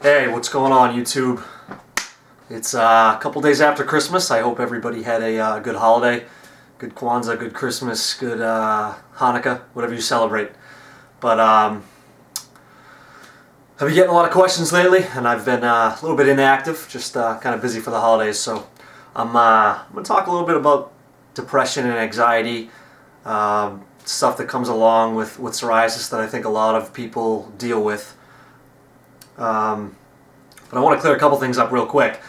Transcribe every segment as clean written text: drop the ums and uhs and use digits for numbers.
Hey, what's going on, YouTube? It's a couple days after Christmas. I hope everybody had a good holiday, good Kwanzaa, good Christmas, good Hanukkah, whatever you celebrate. But I've been getting a lot of questions lately, and I've been a little bit inactive, just kind of busy for the holidays. So I'm going to talk a little bit about depression and anxiety, stuff that comes along with psoriasis that I think a lot of people deal with. But I want to clear a couple things up real quick.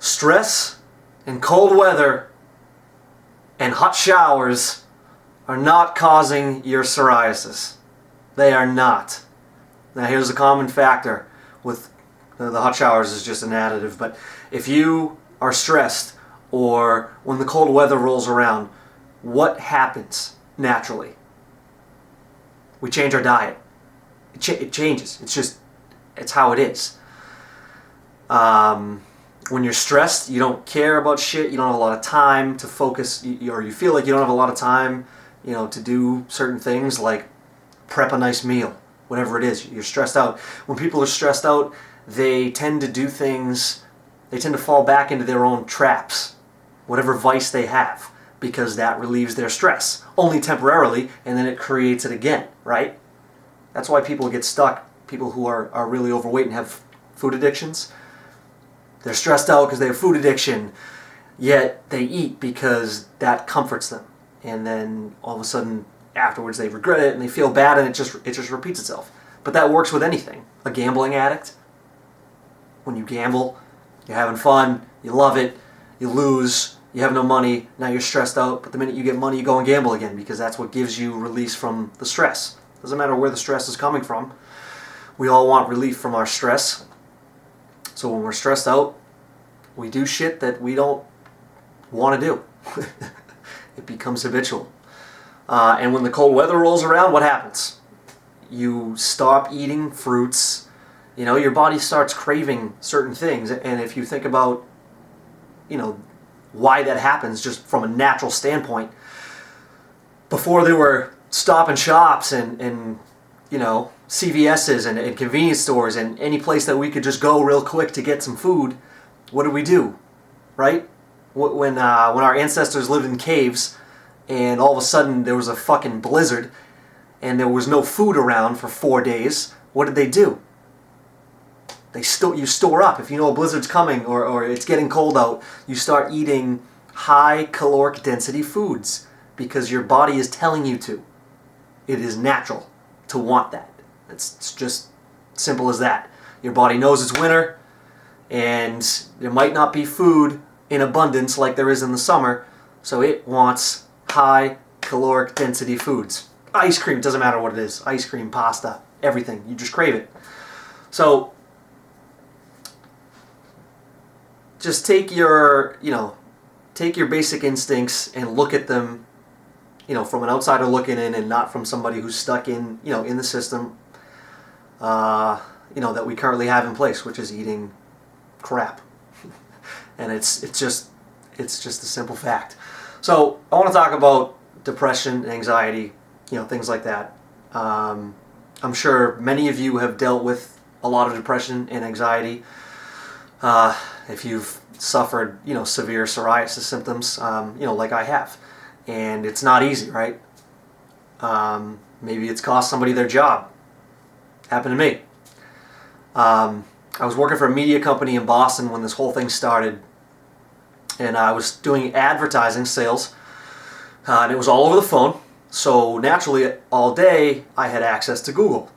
Stress and cold weather and hot showers are not causing your psoriasis. They are not. Now here's a common factor with the hot showers is just an additive, but if you are stressed or when the cold weather rolls around, what happens naturally? We change our diet. It changes. It's how it is. When you're stressed, you don't care about shit, you don't have a lot of time to focus, or you feel like you don't have a lot of time, to do certain things like prep a nice meal, whatever it is. You're stressed out. When people are stressed out, they tend to do things, they tend to fall back into their own traps, whatever vice they have, because that relieves their stress, only temporarily, and then it creates it again, right? That's why people get stuck, people who are really overweight and have food addictions. They're stressed out because they have food addiction, yet they eat because that comforts them. And then all of a sudden, afterwards, they regret it and they feel bad, and it just repeats itself. But that works with anything. A gambling addict, when you gamble, you're having fun, you love it, you lose, you have no money, now you're stressed out, but the minute you get money, you go and gamble again because that's what gives you release from the stress. Doesn't matter where the stress is coming from. We all want relief from our stress. So when we're stressed out, we do shit that we don't want to do. It becomes habitual. And when the cold weather rolls around, what happens? You stop eating fruits. Your body starts craving certain things. And if you think about, why that happens just from a natural standpoint, before there were Stop and Shops and CVS's and convenience stores and any place that we could just go real quick to get some food, what did we do, right? When our ancestors lived in caves and all of a sudden there was a fucking blizzard and there was no food around for 4 days, what did they do? You store up. If you know a blizzard's coming or it's getting cold out, you start eating high caloric density foods because your body is telling you to. It is natural to want that. It's just simple as that. Your body knows it's winter and there might not be food in abundance like there is in the summer, so it wants high caloric density foods. Ice cream, doesn't matter what it is. Ice cream, pasta, everything. You just crave it. So just take your basic instincts and look at them from an outsider looking in and not from somebody who's stuck in the system that we currently have in place, which is eating crap. And it's just a simple fact. So I want to talk about depression, anxiety, things like that. I'm sure many of you have dealt with a lot of depression and anxiety. If you've suffered, severe psoriasis symptoms, like I have. And it's not easy, right? Maybe it's cost somebody their job. Happened to me. I was working for a media company in Boston when this whole thing started. And I was doing advertising sales. And it was all over the phone. So naturally, all day, I had access to Google.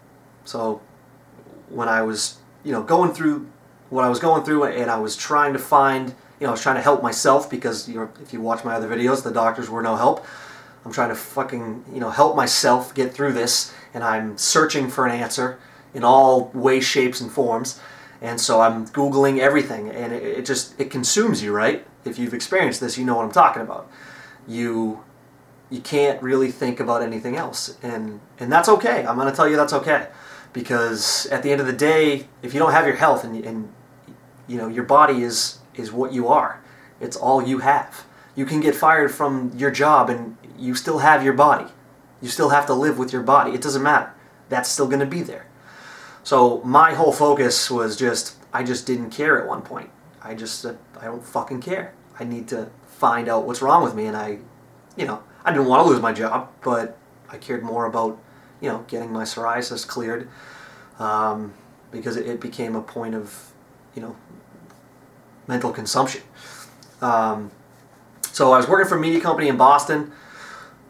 So when I was, going through what I was going through and I was trying to find, I was trying to help myself because, if you watch my other videos, the doctors were no help. I'm trying to fucking, help myself get through this, and I'm searching for an answer in all ways, shapes, and forms. And so I'm Googling everything, and it consumes you, right? If you've experienced this, you know what I'm talking about. You can't really think about anything else, and that's okay. I'm going to tell you that's okay, because at the end of the day, if you don't have your health and your body is what you are. It's all you have. You can get fired from your job and you still have your body. You still have to live with your body. It doesn't matter. That's still going to be there. So my whole focus was I just didn't care at one point. I just said, I don't fucking care. I need to find out what's wrong with me. And I didn't want to lose my job, but I cared more about, getting my psoriasis cleared, because it became a point of, mental consumption. So I was working for a media company in Boston.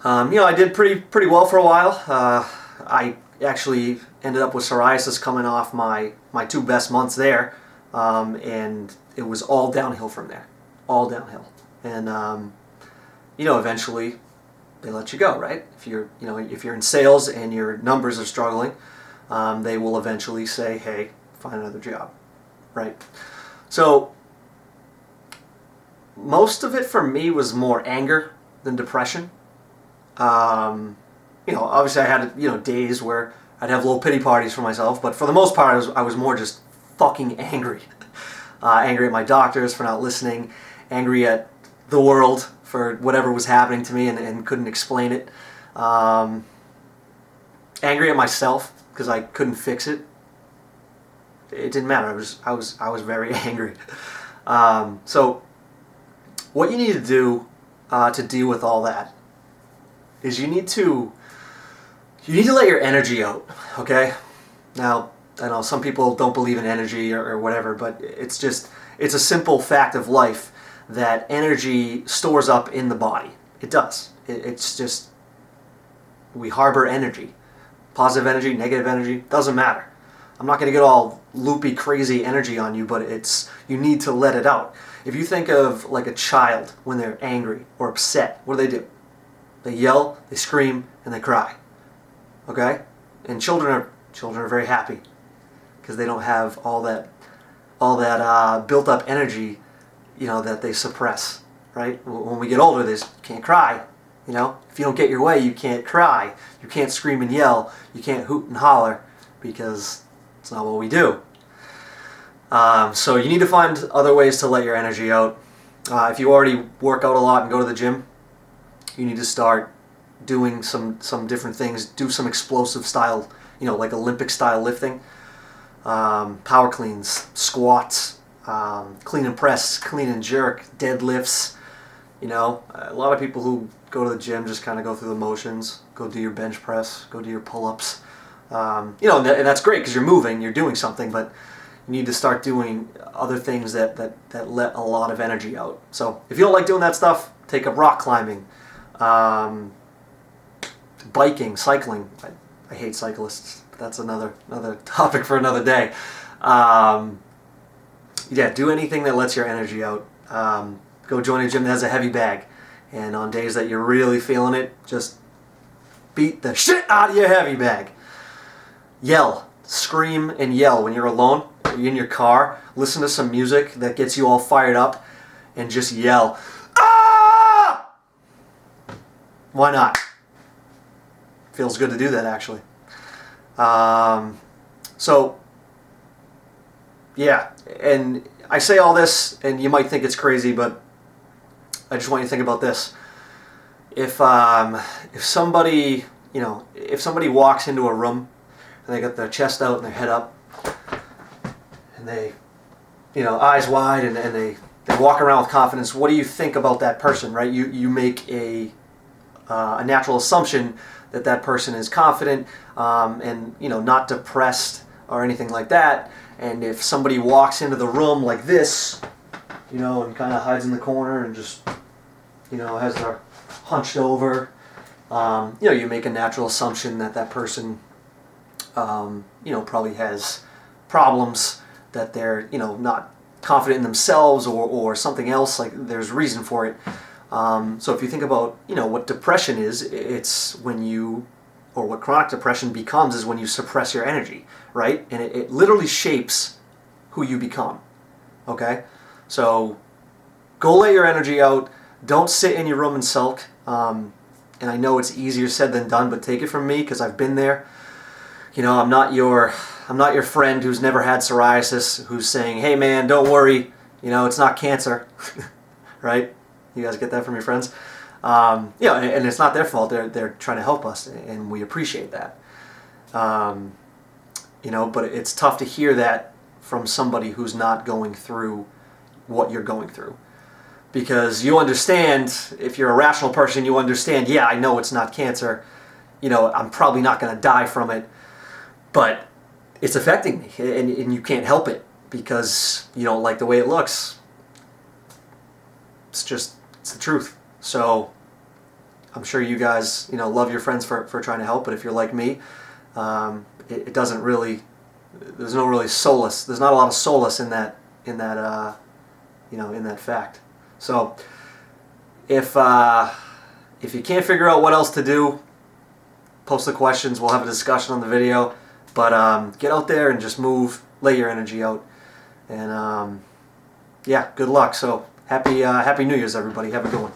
I did pretty well for a while. I actually ended up with psoriasis coming off my 2 best months there, and it was all downhill from there, all downhill. And eventually they let you go, right? If you're in sales and your numbers are struggling, they will eventually say, hey, find another job, right? So most of it for me was more anger than depression. Obviously I had, days where I'd have little pity parties for myself, but for the most part I was more just fucking angry. Angry at my doctors for not listening, angry at the world for whatever was happening to me and couldn't explain it. Angry at myself because I couldn't fix it. It didn't matter. I was very angry. So what you need to do to deal with all that is you need to let your energy out, okay? Now, I know some people don't believe in energy or whatever, but it's a simple fact of life that energy stores up in the body. It does. It's just, we harbor energy. Positive energy, negative energy, doesn't matter. I'm not going to get all loopy, crazy energy on you, but you need to let it out. If you think of like a child when they're angry or upset, what do? They yell, they scream, and they cry. Okay? And children are very happy because they don't have all that built up energy, that they suppress, right? When we get older, you can't cry. If you don't get your way, you can't cry. You can't scream and yell. You can't hoot and holler because it's not what we do. So you need to find other ways to let your energy out. If you already work out a lot and go to the gym, you need to start doing some different things. Do some explosive style, like Olympic style lifting. Power cleans, squats, clean and press, clean and jerk, deadlifts. A lot of people who go to the gym just kind of go through the motions. Go do your bench press, go do your pull-ups. And that's great because you're moving, you're doing something, but you need to start doing other things that let a lot of energy out. So if you don't like doing that stuff, take up rock climbing, biking, cycling. I hate cyclists, but that's another topic for another day. Do anything that lets your energy out. Go join a gym that has a heavy bag, and on days that you're really feeling it, just beat the shit out of your heavy bag. Yell, scream and yell when you're alone, or you're in your car. Listen to some music that gets you all fired up and just yell, ah! Why not? Feels good to do that, actually. And I say all this, and you might think it's crazy, but I just want you to think about this. If somebody walks into a room and they got their chest out and their head up, and they, eyes wide, and they walk around with confidence, what do you think about that person, right? You make a natural assumption that person is confident, and not depressed or anything like that. And if somebody walks into the room like this, and kind of hides in the corner and just, has their hunched over, you make a natural assumption that person, probably has problems, that they're, not confident in themselves or something else, like there's reason for it. So if you think about, what depression is, it's what chronic depression becomes is when you suppress your energy, right? And it literally shapes who you become, okay? So go let your energy out. Don't sit in your room and sulk. And I know it's easier said than done, but take it from me because I've been there. I'm not your friend who's never had psoriasis, who's saying, hey man, don't worry, it's not cancer, right? You guys get that from your friends? And it's not their fault. They're trying to help us, and we appreciate that. you know, but it's tough to hear that from somebody who's not going through what you're going through. Because you understand, if you're a rational person, you understand, yeah, I know it's not cancer, you know, I'm probably not going to die from it, but it's affecting me, and you can't help it because you don't like the way it looks. It's the truth. So I'm sure you guys, you know, love your friends for trying to help, but if you're like me, it doesn't really, there's no really solace, there's not a lot of solace in that you know, in that fact. So if you can't figure out what else to do, post the questions, we'll have a discussion on the video, but get out there and just move, lay your energy out, and yeah, good luck. So happy New Year's, everybody. Have a good one.